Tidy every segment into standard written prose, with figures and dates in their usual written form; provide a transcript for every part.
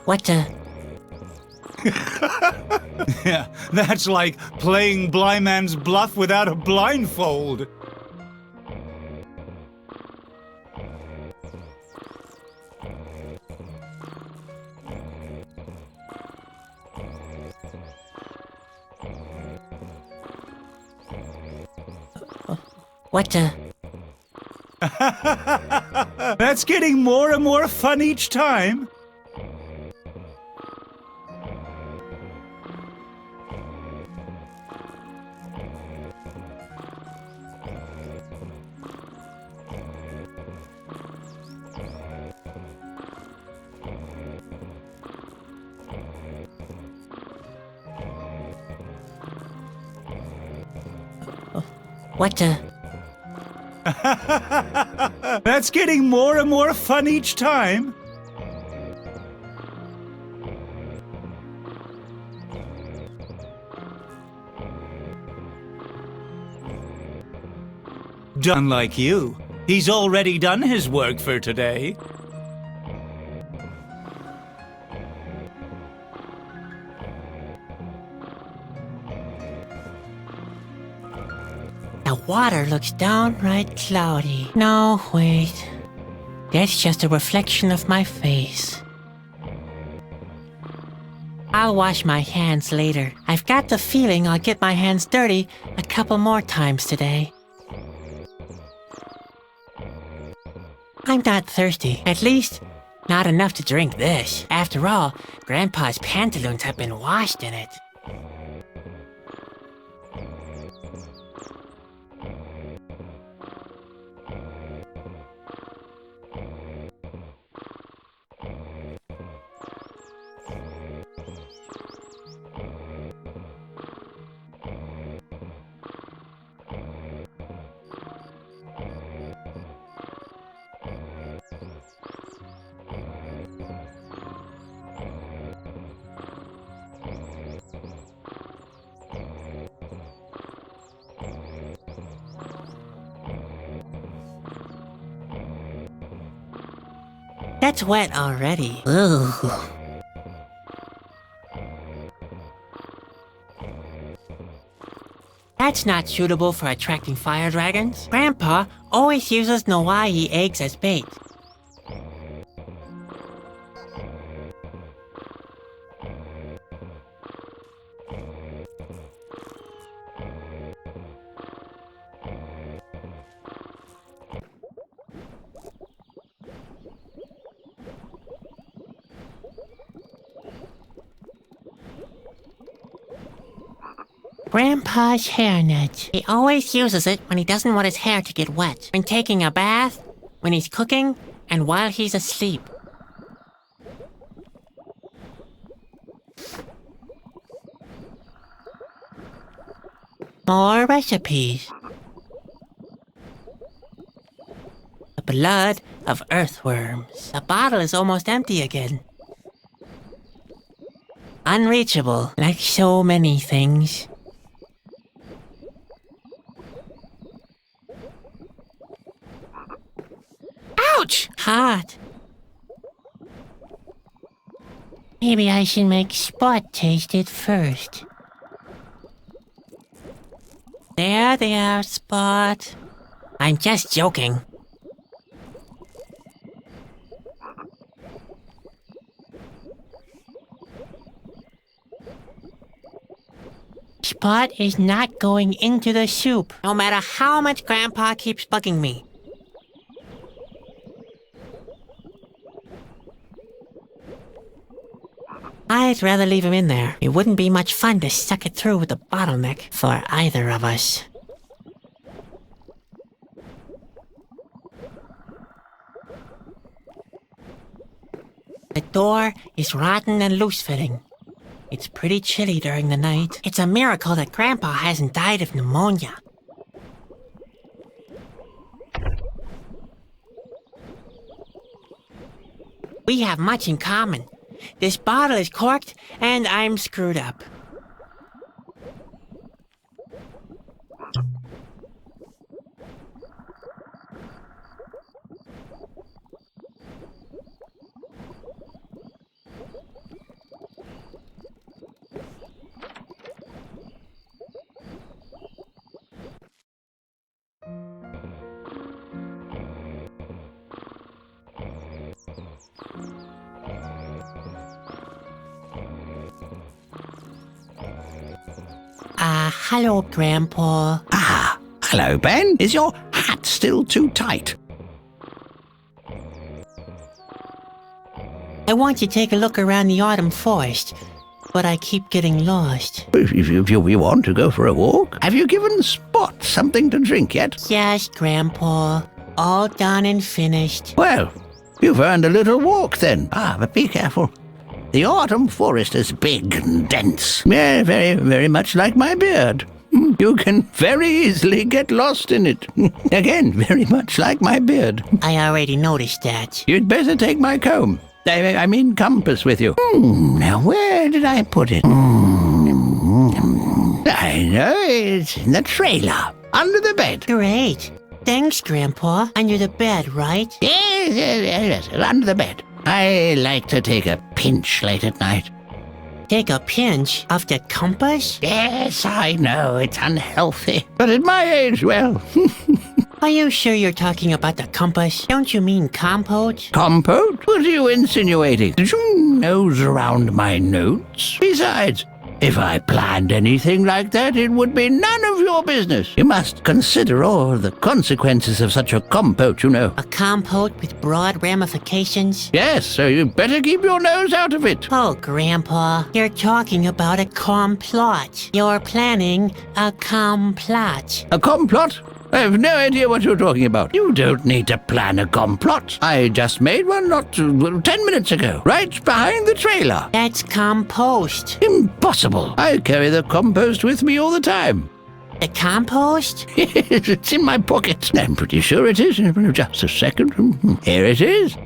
What the? Yeah, that's like playing blind man's bluff without a blindfold. What the? That's getting more and more fun each time. What the? That's getting more and more fun each time. Done like you. He's already done his work for today. The water looks downright cloudy. No, wait. That's just a reflection of my face. I'll wash my hands later. I've got the feeling I'll get my hands dirty a couple more times today. I'm not thirsty. At least, not enough to drink this. After all, Grandpa's pantaloons have been washed in it. That's wet already. Ooh. That's not suitable for attracting fire dragons. Grandpa always uses Noai eggs as bait. Grandpa's hairnet. He always uses it when he doesn't want his hair to get wet. When taking a bath, when he's cooking, and while he's asleep. More recipes. The blood of earthworms. The bottle is almost empty again. Unreachable, like so many things. Ouch! Hot. Maybe I should make Spot taste it first. There, Spot. I'm just joking. Spot is not going into the soup, no matter how much Grandpa keeps bugging me. I'd rather leave him in there. It wouldn't be much fun to suck it through with a bottleneck for either of us. The door is rotten and loose-fitting. It's pretty chilly during the night. It's a miracle that Grandpa hasn't died of pneumonia. We have much in common. This bottle is corked, and I'm screwed up. Hello, Grandpa. Ah, hello, Ben. Is your hat still too tight? I want to take a look around the autumn forest, but I keep getting lost. If you want to go for a walk, have you given Spot something to drink yet? Yes, Grandpa. All done and finished. Well, you've earned a little walk then. But be careful. The autumn forest is big and dense. Yeah, very, very much like my beard. You can very easily get lost in it. Again, very much like my beard. I already noticed that. You'd better take my comb. I mean compass with you. Now, where did I put it? I know, it's in the trailer. Under the bed. Great. Thanks, Grandpa. Under the bed, right? Yes, under the bed. I like to take a pinch late at night. Take a pinch of the compass? Yes, I know, it's unhealthy. But at my age, well... Are you sure you're talking about the compass? Don't you mean compote? Compote? What are you insinuating? Did you nose around my notes? Besides, if I planned anything like that, it would be none of your business. You must consider all the consequences of such a compote, you know. A compote with broad ramifications? Yes, so you better keep your nose out of it. Oh, Grandpa, you're talking about a complot. You're planning a complot. A complot? I have no idea what you're talking about. You don't need to plan a complot. I just made one not 10 minutes ago, right behind the trailer. That's compost. Impossible. I carry the compost with me all the time. The compost? It's in my pocket. I'm pretty sure it is. Just a second. Here it is.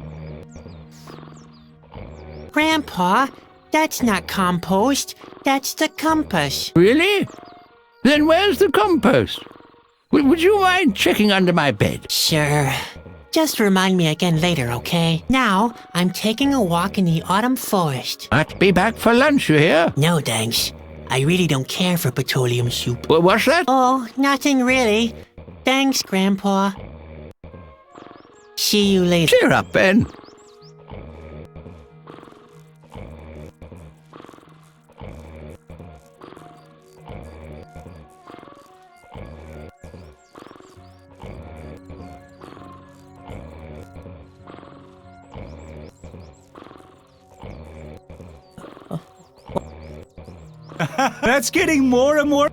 Grandpa, that's not compost. That's the compass. Really? Then where's the compost? Would you mind checking under my bed? Sure. Just remind me again later, okay? Now, I'm taking a walk in the autumn forest. I'll be back for lunch, you hear? No, thanks. I really don't care for petroleum soup. What's that? Oh, nothing really. Thanks, Grandpa. See you later. Cheer up, Ben. That's getting more and more...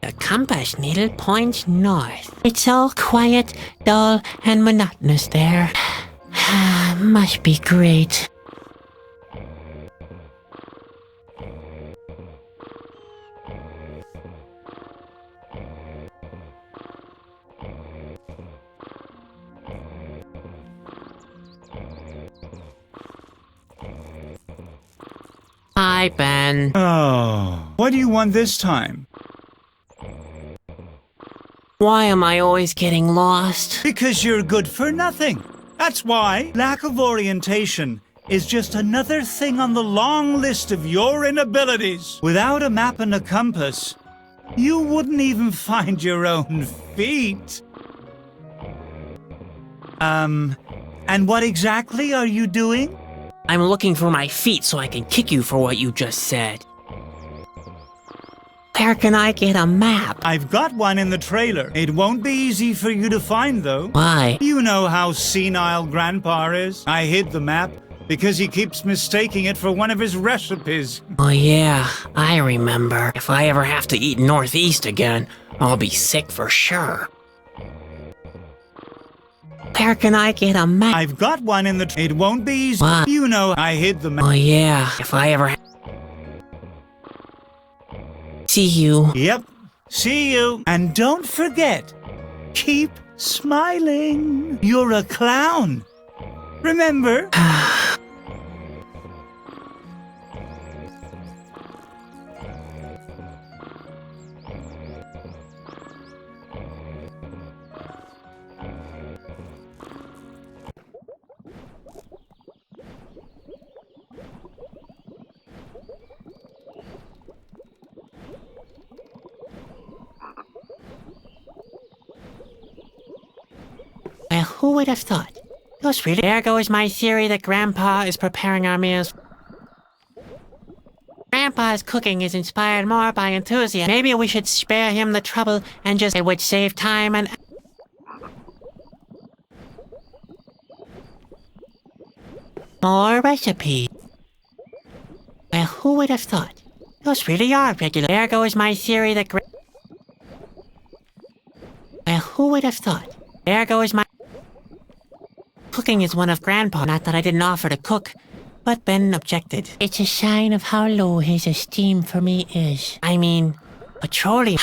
The compass needle points north. It's all quiet, dull, and monotonous there. Must be great. Hi, Ben. Oh, what do you want this time? Why am I always getting lost? Because you're good for nothing. That's why. Lack of orientation is just another thing on the long list of your inabilities. Without a map and a compass, you wouldn't even find your own feet. And what exactly are you doing? I'm looking for my feet so I can kick you for what you just said. Where can I get a map? I've got one in the trailer. It won't be easy for you to find, though. Why? You know how senile Grandpa is. I hid the map because he keeps mistaking it for one of his recipes. Oh yeah, I remember. If I ever have to eat Northeast again, I'll be sick for sure. Where can I get a map? I've got one in the It won't be easy. What? You know I hid the map. Oh yeah, if I ever See you. Yep. See you. And don't forget, keep smiling. You're a clown. Remember? Well, who would have thought? There goes my theory that Grandpa is preparing our meals. Grandpa's cooking is inspired more by enthusiasm. Maybe we should spare him the trouble and it would save time and... More recipes. Well, who would have thought? Those really are regular. There goes my theory that Well, who would have thought? There goes my... Cooking is one of Grandpa. Not that I didn't offer to cook, but Ben objected. It's a sign of how low his esteem for me is. I mean, petroleum...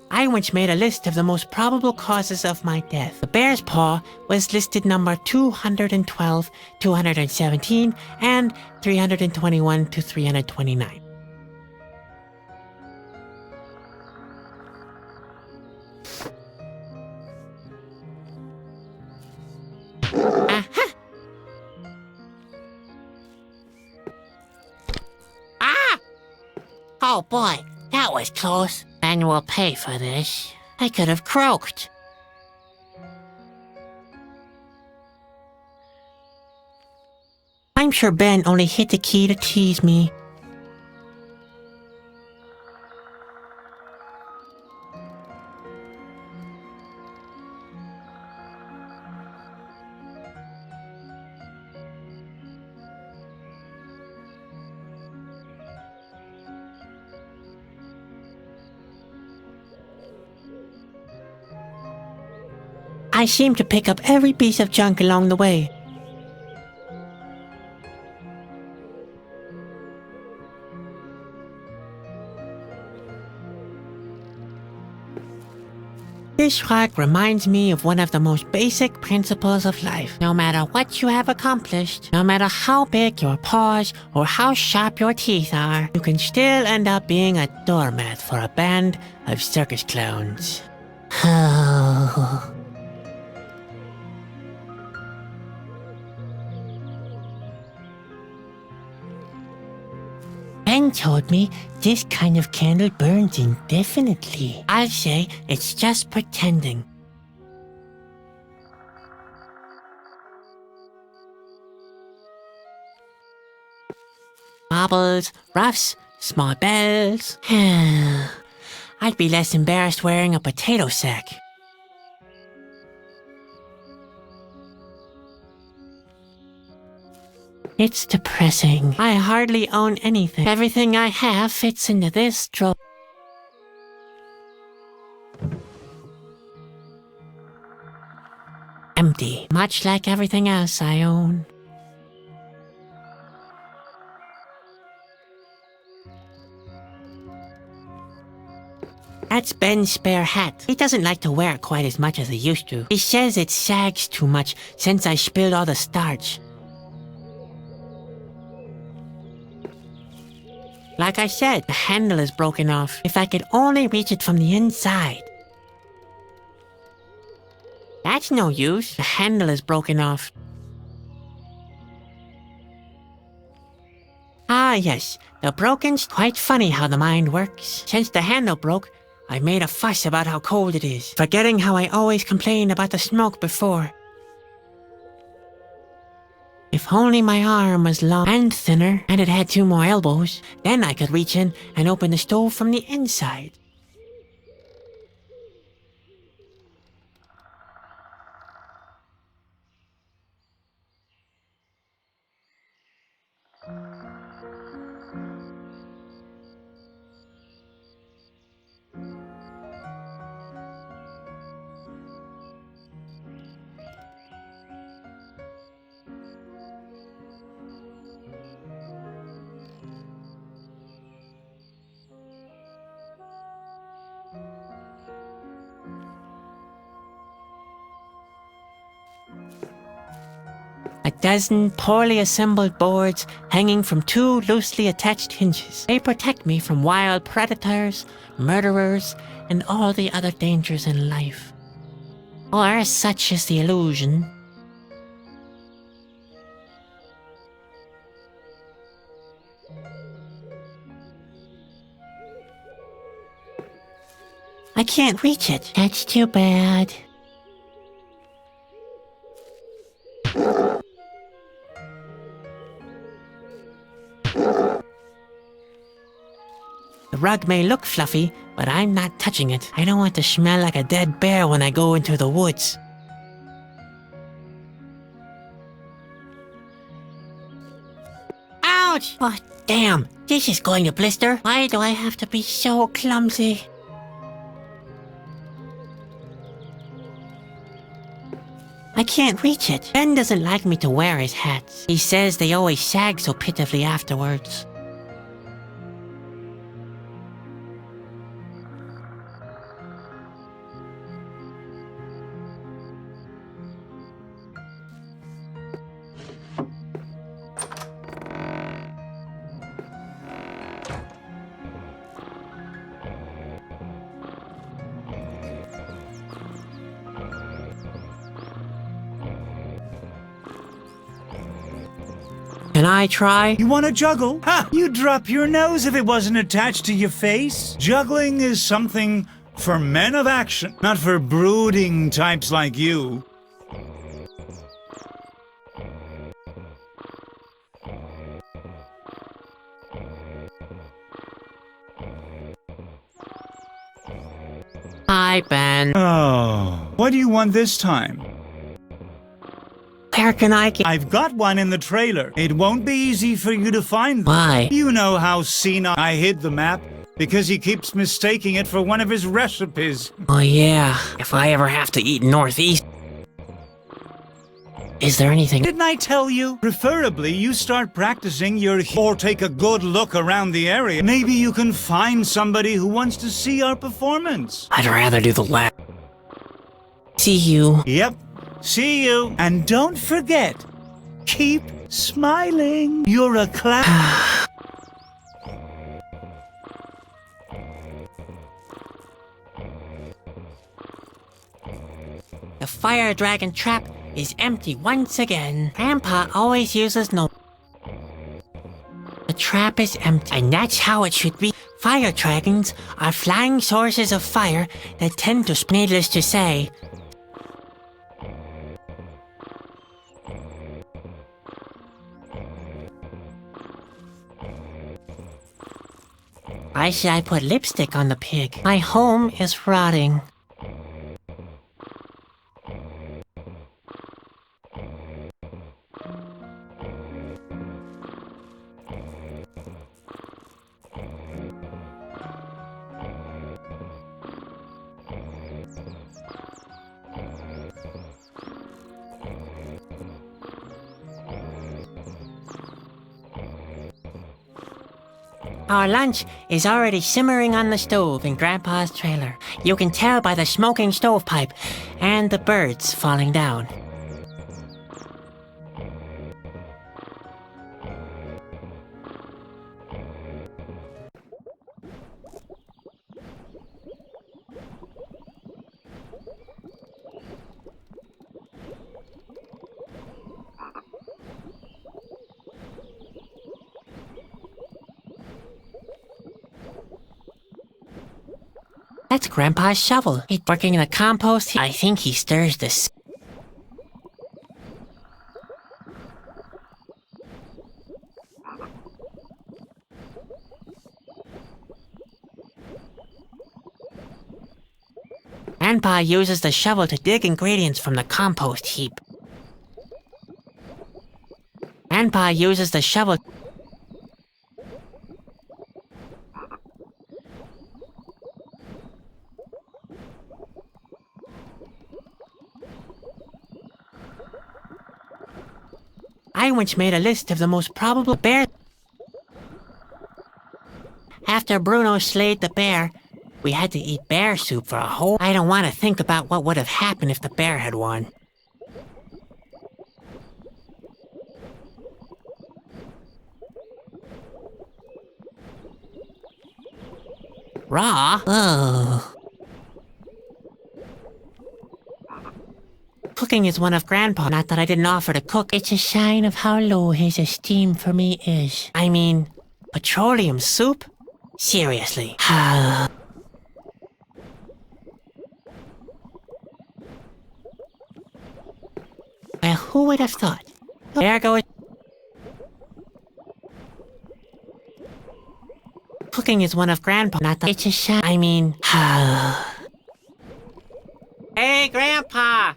I once made a list of the most probable causes of my death. The bear's paw was listed number 212, 217, and 321 to 329. Aha! Ah! Oh boy, that was close. And we'll pay for this. I could have croaked. I'm sure Ben only hit the key to tease me. I seem to pick up every piece of junk along the way. This rock reminds me of one of the most basic principles of life. No matter what you have accomplished, no matter how big your paws or how sharp your teeth are, you can still end up being a doormat for a band of circus clowns. Oh... Ben told me this kind of candle burns indefinitely. I'll say it's just pretending. Marbles, ruffs, small bells. I'd be less embarrassed wearing a potato sack. It's depressing. I hardly own anything. Everything I have fits into this drawer. Empty, much like everything else I own. That's Ben's spare hat. He doesn't like to wear it quite as much as he used to. He says it sags too much since I spilled all the starch. Like I said, the handle is broken off. If I could only reach it from the inside. That's no use. The handle is broken off. Ah, yes. The broken's quite funny how the mind works. Since the handle broke, I've made a fuss about how cold it is, forgetting how I always complained about the smoke before. If only my arm was long and thinner, and it had 2 more elbows, then I could reach in and open the stove from the inside. dozen poorly assembled boards hanging from two loosely attached hinges. They protect me from wild predators, murderers, and all the other dangers in life. Or such is the illusion. I can't reach it. That's too bad. The rug may look fluffy, but I'm not touching it. I don't want to smell like a dead bear when I go into the woods. Ouch! Oh, damn. This is going to blister. Why do I have to be so clumsy? I can't reach it. Ben doesn't like me to wear his hats. He says they always sag so pitifully afterwards. Can I try? You want to juggle? Ha! You'd drop your nose if it wasn't attached to your face. Juggling is something for men of action, not for brooding types like you. Hi, Ben. Oh, what do you want this time? Where can I get... I've got one in the trailer. It won't be easy for you to find them. Why? You know how senile I hid the map because he keeps mistaking it for one of his recipes. Oh yeah, if I ever have to eat northeast... Is there anything... Didn't I tell you? Preferably you start practicing your or take a good look around the area. Maybe you can find somebody who wants to see our performance. I'd rather do the last. See you. Yep. See you. And don't forget, keep smiling. You're a class. The fire dragon trap is empty once again. Grandpa always uses no... The trap is empty, and that's how it should be. Fire dragons are flying sources of fire that tend to... Needless to say... Why should I put lipstick on the pig? My home is rotting. Our lunch is already simmering on the stove in Grandpa's trailer. You can tell by the smoking stovepipe and the birds falling down. That's Grandpa's shovel. He's working in the compost. I think he stirs this. Grandpa uses the shovel to dig ingredients from the compost heap. Grandpa uses the shovel... I once made a list of the most probable bear... After Bruno slayed the bear, we had to eat bear soup for a whole... I don't want to think about what would have happened if the bear had won. Raw? Ugh. Cooking is one of Grandpa. Not that I didn't offer to cook. It's a sign of how low his esteem for me is. I mean, petroleum soup? Seriously. Well, who would have thought? There goes... Cooking is one of Grandpa. Not that it's a sign. I mean... Hey, Grandpa!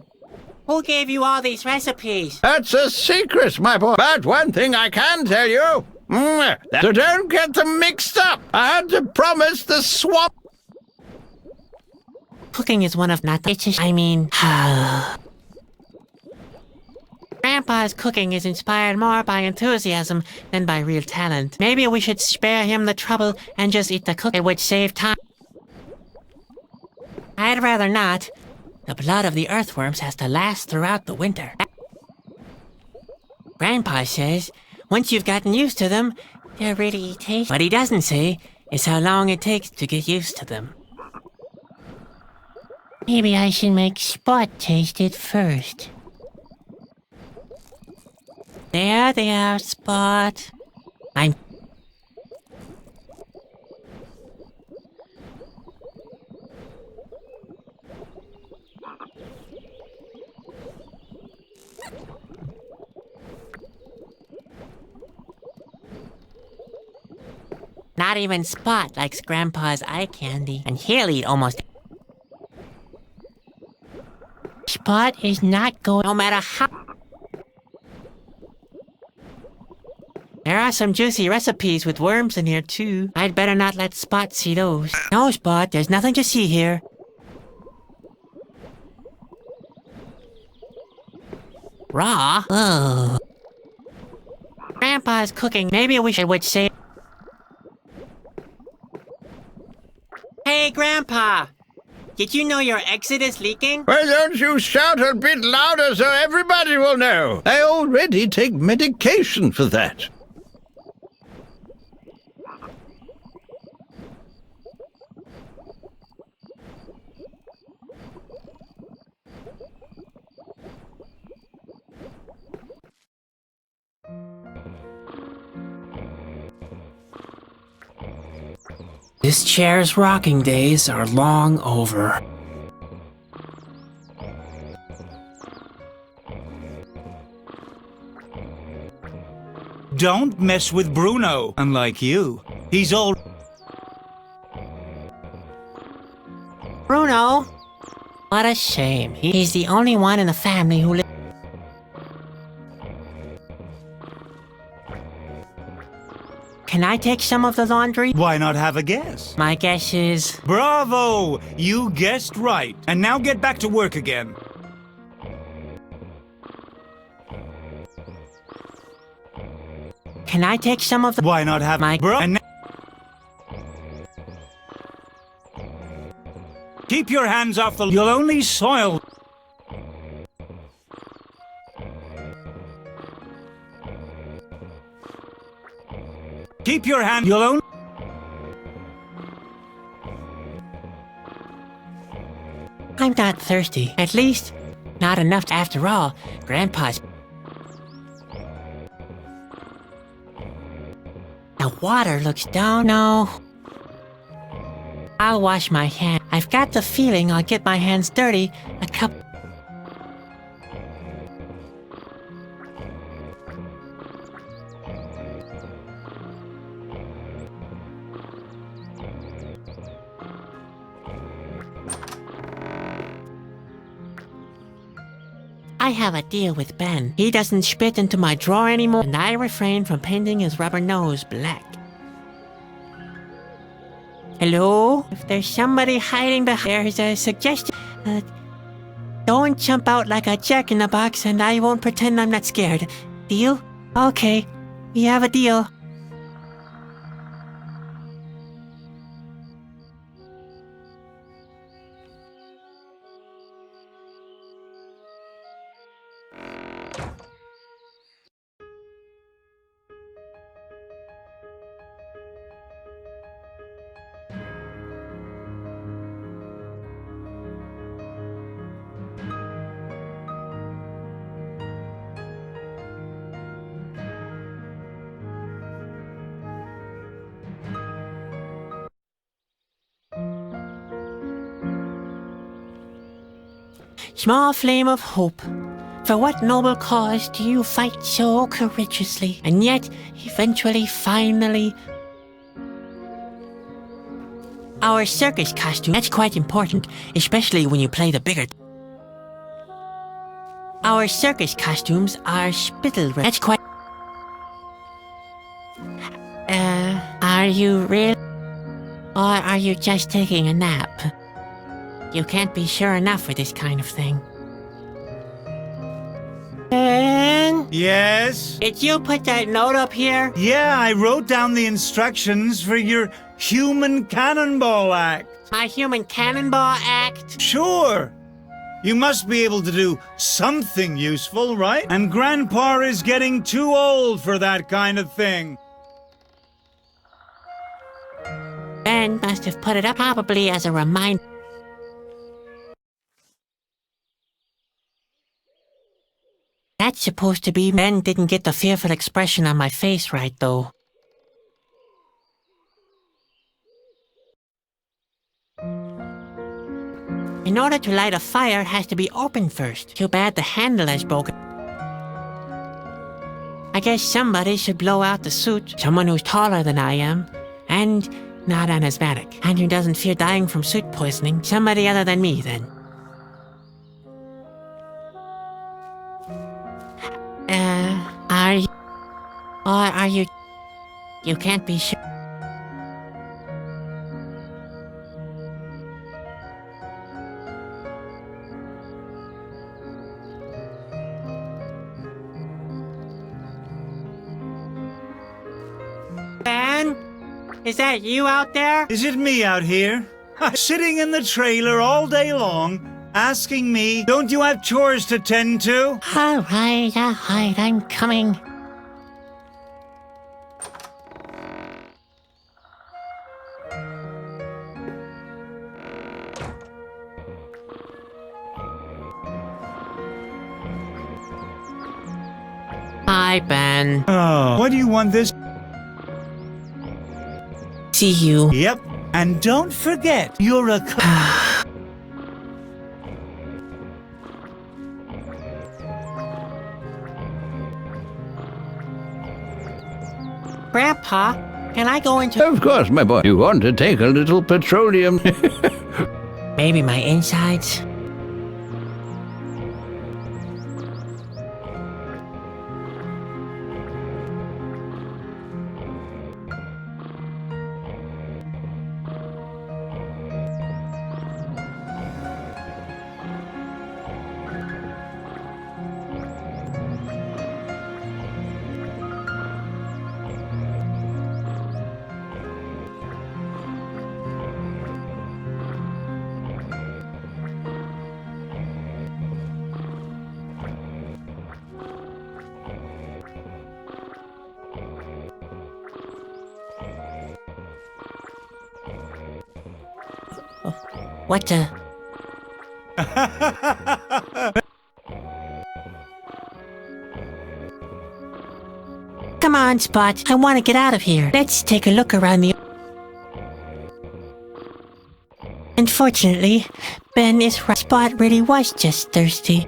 Who gave you all these recipes? That's a secret, my boy. But one thing I can tell you. So don't get them mixed up. I had to promise the swamp. Cooking is one of not the... It's a... I mean... Grandpa's cooking is inspired more by enthusiasm than by real talent. Maybe we should spare him the trouble and just eat the cook. It would save time. I'd rather not. The blood of the earthworms has to last throughout the winter. Grandpa says, once you've gotten used to them, they're really tasty. What he doesn't say is how long it takes to get used to them. Maybe I should make Spot taste it first. There they are, Spot. I'm... Not even Spot likes Grandpa's eye candy, and he'll eat almost... Spot is not going... No matter how... There are some juicy recipes with worms in here, too. I'd better not let Spot see those. No, Spot, there's nothing to see here. Raw? Ugh. Grandpa's cooking. Maybe we would say... Hey, Grandpa! Did you know your exit is leaking? Why don't you shout a bit louder so everybody will know? I already take medication for that. This chair's rocking days are long over. Don't mess with Bruno, unlike you. He's all... Bruno? What a shame. He's the only one in the family who lives... Can I take some of the laundry? Why not have a guess? My guess is... Bravo! You guessed right. And now get back to work again. Can I take some of the... Why not have my... Keep your hands off the... You'll only soil... Keep your hand... You'll only... I'm not thirsty. At least, not enough. After all, Grandpa's... The water looks down. No. I'll wash my hands. I've got the feeling I'll get my hands dirty a couple... I have a deal with Ben. He doesn't spit into my drawer anymore, and I refrain from painting his rubber nose black. Hello? If there's somebody hiding behind, there's a suggestion. Don't jump out like a jack in the box, and I won't pretend I'm not scared. Deal? Okay. We have a deal. small flame of hope. For what noble cause do you fight so courageously, and yet, eventually, finally... Our circus costume, that's quite important, especially when you play the bigger... Our circus costumes are spittle... That's quite... Are you real? Or are you just taking a nap? You can't be sure enough for this kind of thing. Ben? Yes? Did you put that note up here? Yeah, I wrote down the instructions for your human cannonball act. My human cannonball act? Sure. You must be able to do something useful, right? And Grandpa is getting too old for that kind of thing. Ben must have put it up probably as a reminder. That's supposed to be... Ben didn't get the fearful expression on my face right, though. In order to light a fire, it has to be opened first. Too bad the handle is broken. I guess somebody should blow out the suit. Someone who's taller than I am, and not an asthmatic, and who doesn't fear dying from suit poisoning. Somebody other than me, then. Are you... Or are you... You can't be sure... Ben? Is that you out there? Is it me out here? Sitting in the trailer all day long, asking me, don't you have chores to tend to? Alright, I'm coming. Hi, Ben. Oh, what do you want this? See you. Yep, and don't forget, you're a... Grandpa, can I go into... Of course, my boy. You want to take a little petroleum? Maybe my insides? What the... Come on, Spot. I want to get out of here. Let's take a look around the... Unfortunately, Ben is right. Spot really was just thirsty.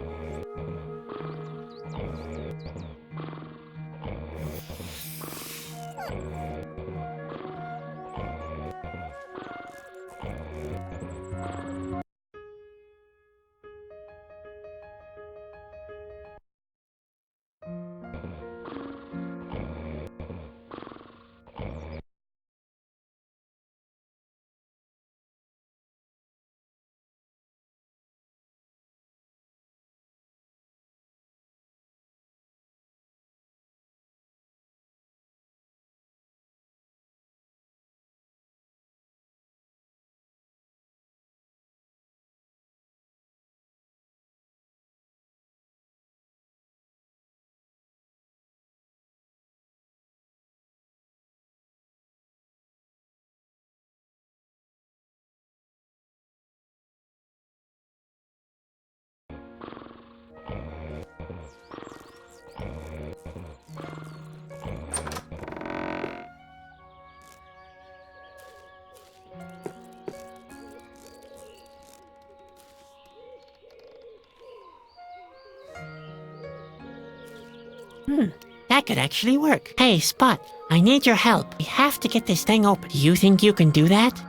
That could actually work. Hey, Spot, I need your help. We have to get this thing open. Do you think you can do that?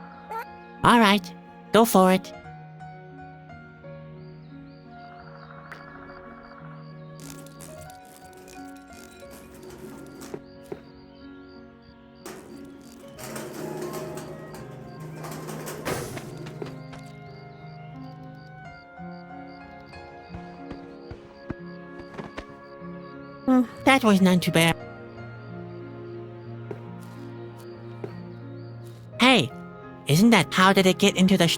All right, go for it. That was none too bad. Hey, isn't that how did it get into the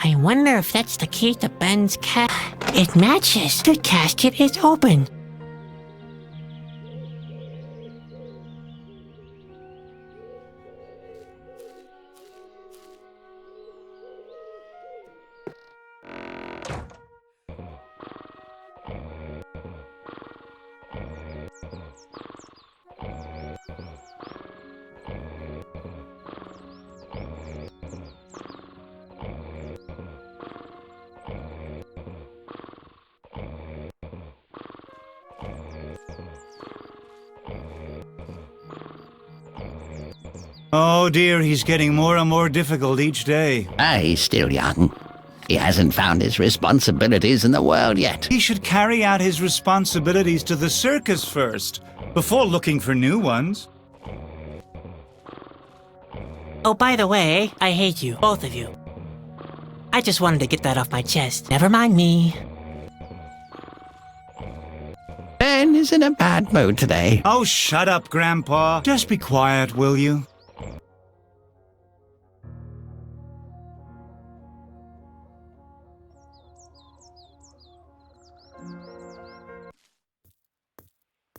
I wonder if that's the key to Ben's It matches. The casket is open. Oh dear, he's getting more and more difficult each day. He's still young. He hasn't found his responsibilities in the world yet. He should carry out his responsibilities to the circus first, before looking for new ones. Oh, by the way, I hate you, both of you. I just wanted to get that off my chest. Never mind me. Ben is in a bad mood today. Oh, shut up, Grandpa. Just be quiet, will you?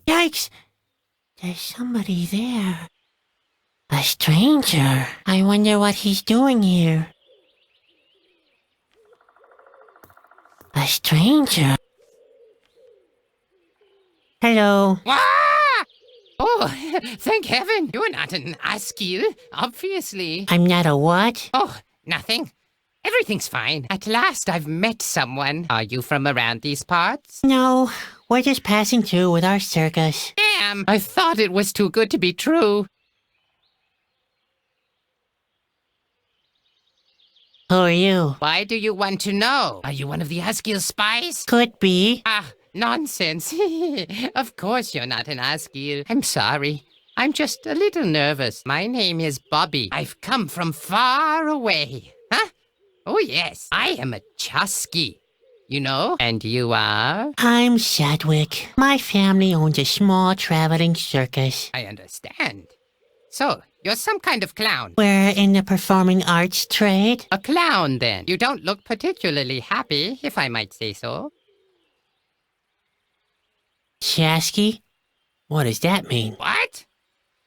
Yikes! There's somebody there. A stranger. I wonder what he's doing here. A stranger. Hello. Ah! Oh, thank heaven. You're not an Askil, obviously. I'm not a what? Oh, nothing. Everything's fine. At last I've met someone. Are you from around these parts? No, we're just passing through with our circus. Damn, I thought it was too good to be true. Who are you? Why do you want to know? Are you one of the Askil spies? Could be. Ah, nonsense. Of course you're not an Askil. I'm sorry. I'm just a little nervous. My name is Bobby. I've come from far away. Huh? Oh, yes. I am a Chusky. You know? And you are? I'm Shadwick. My family owns a small traveling circus. I understand. So, you're some kind of clown. We're in the performing arts trade. A clown, then. You don't look particularly happy, if I might say so. Chasky? What does that mean? What?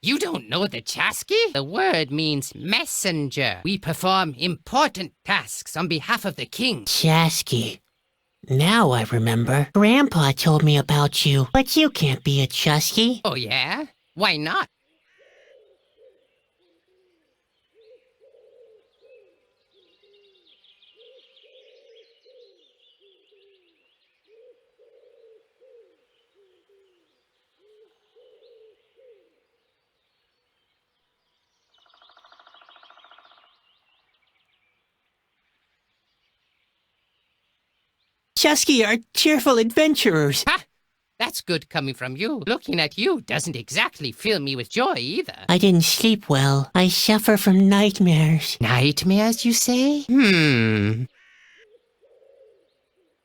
You don't know the Chasky? The word means messenger. We perform important tasks on behalf of the king. Chasky. Now I remember. Grandpa told me about you, but you can't be a Chusky. Oh, yeah? Why not? Chusky are cheerful adventurers. Ha! That's good coming from you. Looking at you doesn't exactly fill me with joy either. I didn't sleep well. I suffer from nightmares. Nightmares, you say?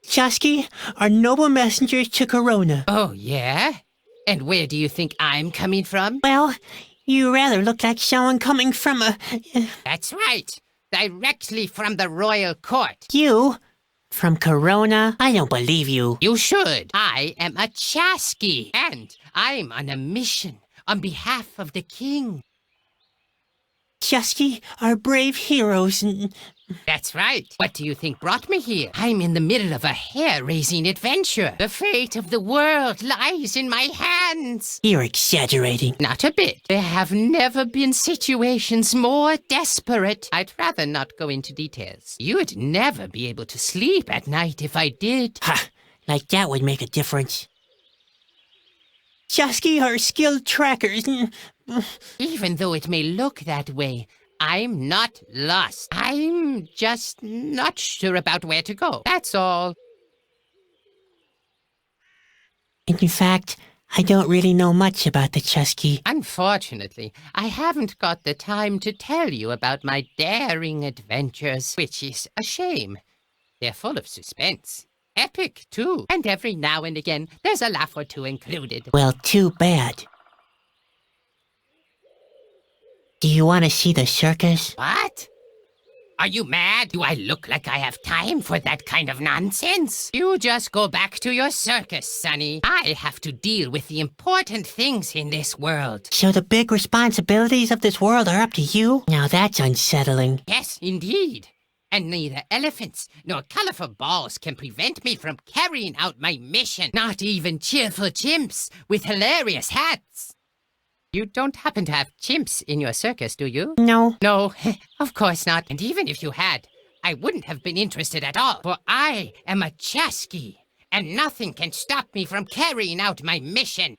Chusky are noble messengers to Corona. Oh, yeah? And where do you think I'm coming from? Well, you rather look like someone coming from a... That's right. Directly from the royal court. You? From Corona? I don't believe you. You should. I am a Chasky, and I'm on a mission on behalf of the king. Chusky are brave heroes. That's right. What do you think brought me here? I'm in the middle of a hair-raising adventure. The fate of the world lies in my hands. You're exaggerating. Not a bit. There have never been situations more desperate. I'd rather not go into details. You'd never be able to sleep at night if I did. Ha! Like that would make a difference. Chasky are skilled trackers. Even though it may look that way, I'm not lost. I'm just not sure about where to go. That's all. In fact, I don't really know much about the Chusky. Unfortunately, I haven't got the time to tell you about my daring adventures, which is a shame. They're full of suspense. Epic, too. And every now and again, there's a laugh or two included. Well, too bad. Do you want to see the circus? What? Are you mad? Do I look like I have time for that kind of nonsense? You just go back to your circus, Sonny. I have to deal with the important things in this world. So the big responsibilities of this world are up to you? Now that's unsettling. Yes, indeed. And neither elephants nor colorful balls can prevent me from carrying out my mission. Not even cheerful chimps with hilarious hats. You don't happen to have chimps in your circus, do you? No. No, of course not. And even if you had, I wouldn't have been interested at all. For I am a Chasky, and nothing can stop me from carrying out my mission.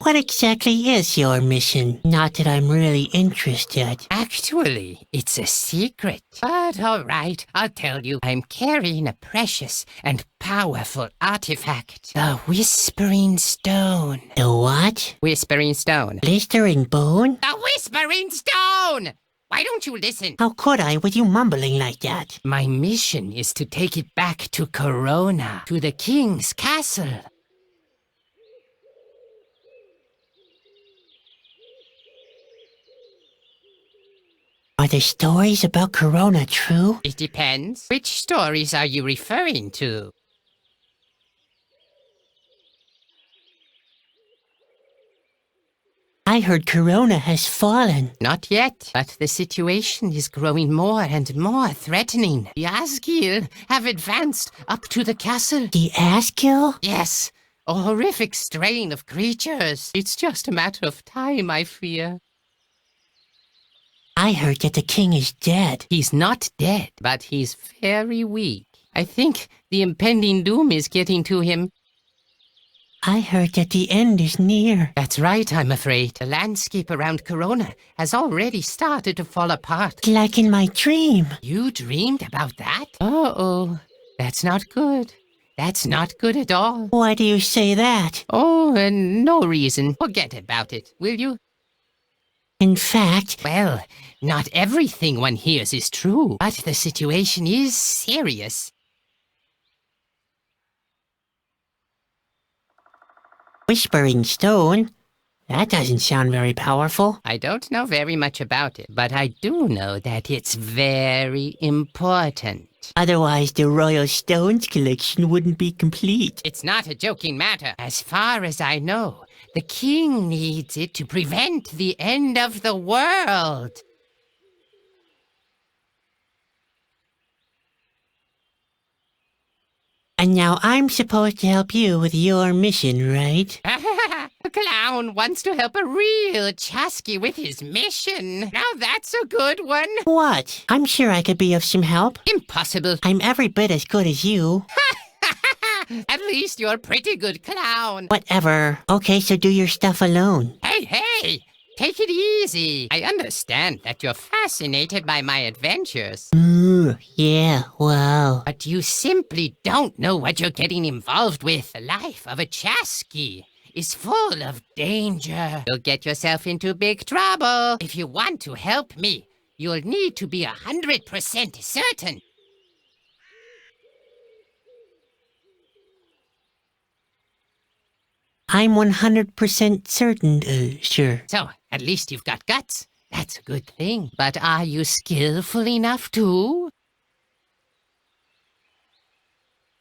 What exactly is your mission? Not that I'm really interested. Actually, it's a secret. But all right, I'll tell you. I'm carrying a precious and powerful artifact. The Whispering Stone. The what? Whispering Stone. Blistering bone? The Whispering Stone! Why don't you listen? How could I with you mumbling like that? My mission is to take it back to Corona, to the king's castle. Are the stories about Corona true? It depends. Which stories are you referring to? I heard Corona has fallen. Not yet, but the situation is growing more and more threatening. The Asgil have advanced up to the castle. The Askill? Yes, a horrific strain of creatures. It's just a matter of time, I fear. I heard that the king is dead. He's not dead, but he's very weak. I think the impending doom is getting to him. I heard that the end is near. That's right, I'm afraid. The landscape around Corona has already started to fall apart. Like in my dream. You dreamed about that? Uh-oh. That's not good. That's not good at all. Why do you say that? Oh, no reason. Forget about it, will you? In fact... Well, not everything one hears is true, but the situation is serious. Whispering Stone? That doesn't sound very powerful. I don't know very much about it, but I do know that it's very important. Otherwise, the Royal Stones collection wouldn't be complete. It's not a joking matter. As far as I know, the king needs it to prevent the end of the world. And now I'm supposed to help you with your mission, right? The clown wants to help a real Chasky with his mission. Now that's a good one. What? I'm sure I could be of some help. Impossible. I'm every bit as good as you. At least you're a pretty good clown. Whatever. Okay, so do your stuff alone. Hey! Take it easy. I understand that you're fascinated by my adventures. Yeah, well... But you simply don't know what you're getting involved with. The life of a Chasky is full of danger. You'll get yourself into big trouble. If you want to help me, you'll need to be 100% certain. I'm 100% certain, sure. So, at least you've got guts. That's a good thing. But are you skillful enough too?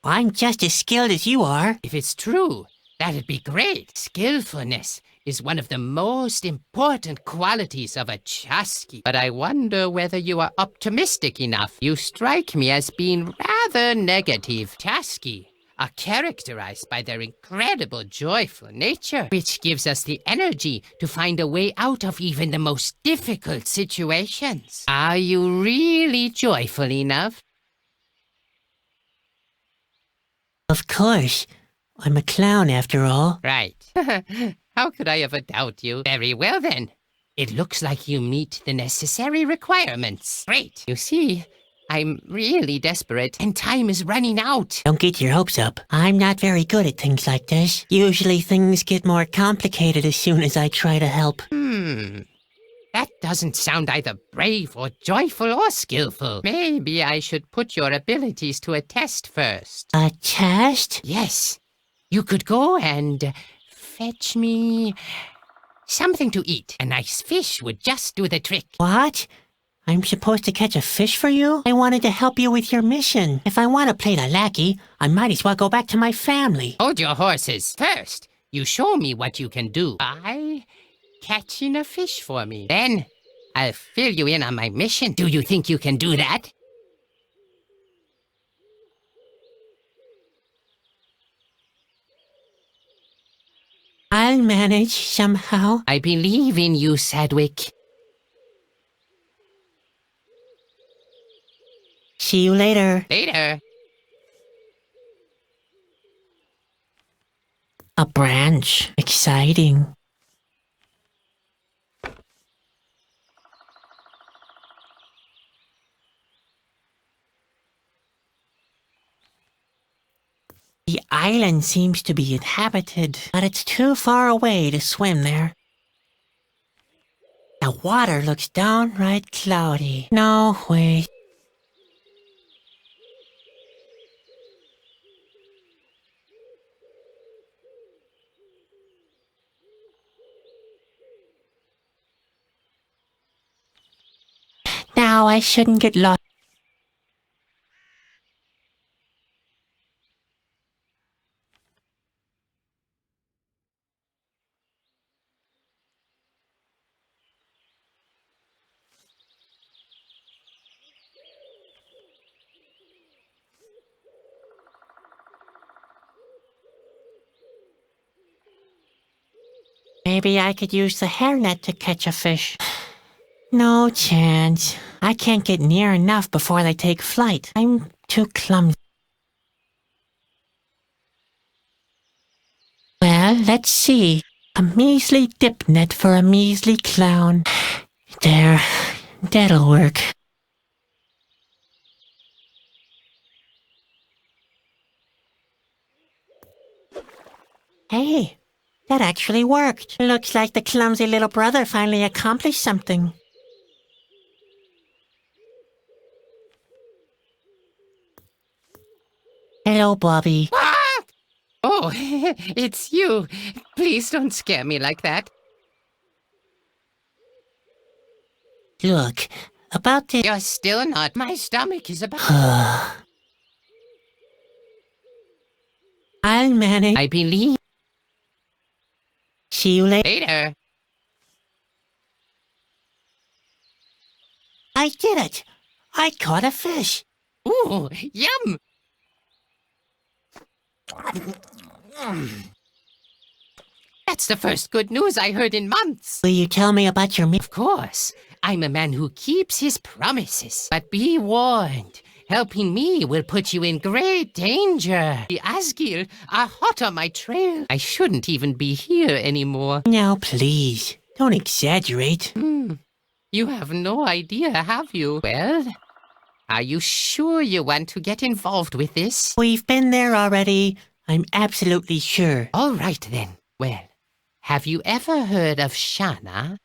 I'm just as skilled as you are. If it's true, that'd be great. Skillfulness is one of the most important qualities of a chasqui. But I wonder whether you are optimistic enough. You strike me as being rather negative. Chasqui are characterized by their incredible joyful nature, which gives us the energy to find a way out of even the most difficult situations. Are you really joyful enough? Of course. I'm a clown after all. Right. How could I ever doubt you? Very well then. It looks like you meet the necessary requirements. Great. You see, I'm really desperate and time is running out. Don't get your hopes up. I'm not very good at things like this. Usually things get more complicated as soon as I try to help. That doesn't sound either brave or joyful or skillful. Maybe I should put your abilities to a test first. A test? Yes. You could go and fetch me something to eat. A nice fish would just do the trick. What? I'm supposed to catch a fish for you? I wanted to help you with your mission. If I want to play the lackey, I might as well go back to my family. Hold your horses. First, you show me what you can do by catching a fish for me. Then, I'll fill you in on my mission. Do you think you can do that? I'll manage somehow. I believe in you, Sadwick. See you later. Later. A branch. Exciting. The island seems to be inhabited, but it's too far away to swim there. The water looks downright cloudy. No, wait. Now I shouldn't get lost. Maybe I could use the hairnet to catch a fish. No chance. I can't get near enough before they take flight. I'm too clumsy. Well, let's see. A measly dip net for a measly clown. There. That'll work. Hey, that actually worked. Looks like the clumsy little brother finally accomplished something. Hello, Bobby. Ah! Oh, it's you. Please don't scare me like that. Look, about this... You're still not. My stomach is about... I'll manage. I believe... See you later. Later. I did it. I caught a fish. Ooh, yum! That's the first good news I heard in months. Will you tell me about your Of course, I'm a man who keeps his promises. But be warned, helping me will put you in great danger. The Asgir are hot on my trail. I shouldn't even be here anymore. Now, please, don't exaggerate. You have no idea, have you? Well, are you sure you want to get involved with this? We've been there already. I'm absolutely sure. All right then. Well, have you ever heard of Shana?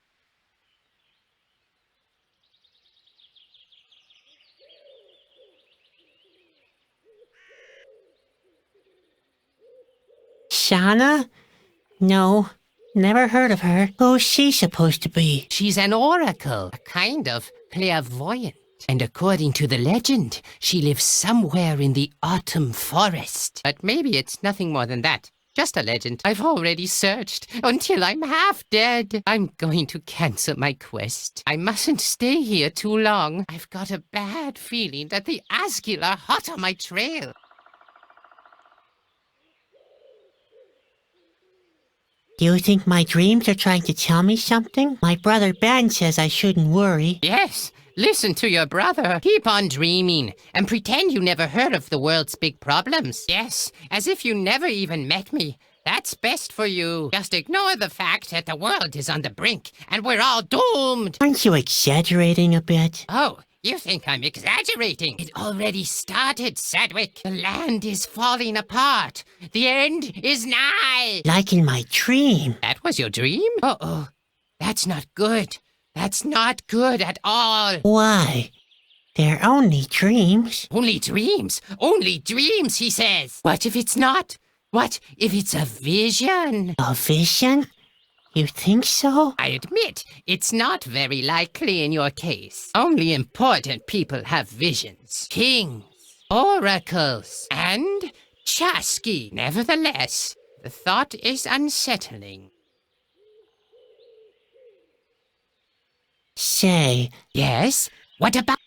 Shauna? No, never heard of her. Who's she supposed to be? She's an oracle, a kind of clairvoyant. And according to the legend, she lives somewhere in the autumn forest. But maybe it's nothing more than that. Just a legend. I've already searched until I'm half dead. I'm going to cancel my quest. I mustn't stay here too long. I've got a bad feeling that the Asgil are hot on my trail. Do you think my dreams are trying to tell me something? My brother Ben says I shouldn't worry. Yes, listen to your brother. Keep on dreaming and pretend you never heard of the world's big problems. Yes, as if you never even met me. That's best for you. Just ignore the fact that the world is on the brink and we're all doomed. Aren't you exaggerating a bit? Oh, you think I'm exaggerating? It already started, Sadwick. The land is falling apart. The end is nigh. Like in my dream. That was your dream? Uh-oh. That's not good. That's not good at all. Why? They're only dreams. Only dreams. Only dreams, he says. What if it's not? What if it's a vision? A vision? You think so? I admit, it's not very likely in your case. Only important people have visions. Kings, oracles, and Chasky. Nevertheless, the thought is unsettling. Say, Yes? What about...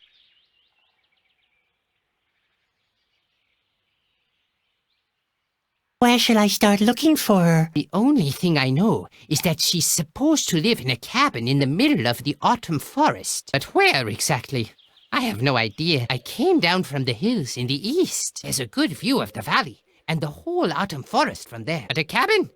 where should I start looking for her? The only thing I know is that she's supposed to live in a cabin in the middle of the autumn forest. But where exactly? I have no idea. I came down from the hills in the east. There's a good view of the valley and the whole autumn forest from there. But a cabin?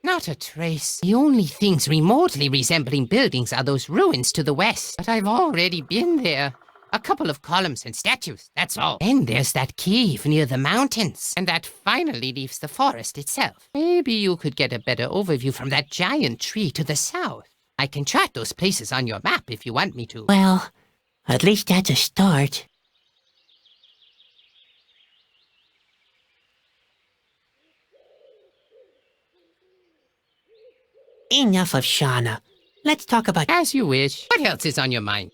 Not a trace. The only things remotely resembling buildings are those ruins to the west. But I've already been there. A couple of columns and statues, that's all. Then there's that cave near the mountains. And that finally leaves the forest itself. Maybe you could get a better overview from that giant tree to the south. I can chart those places on your map if you want me to. Well, at least that's a start. Enough of Shauna. Let's talk about... As you wish. What else is on your mind?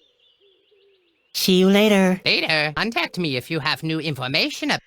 See you later. Later, contact me if you have new information about...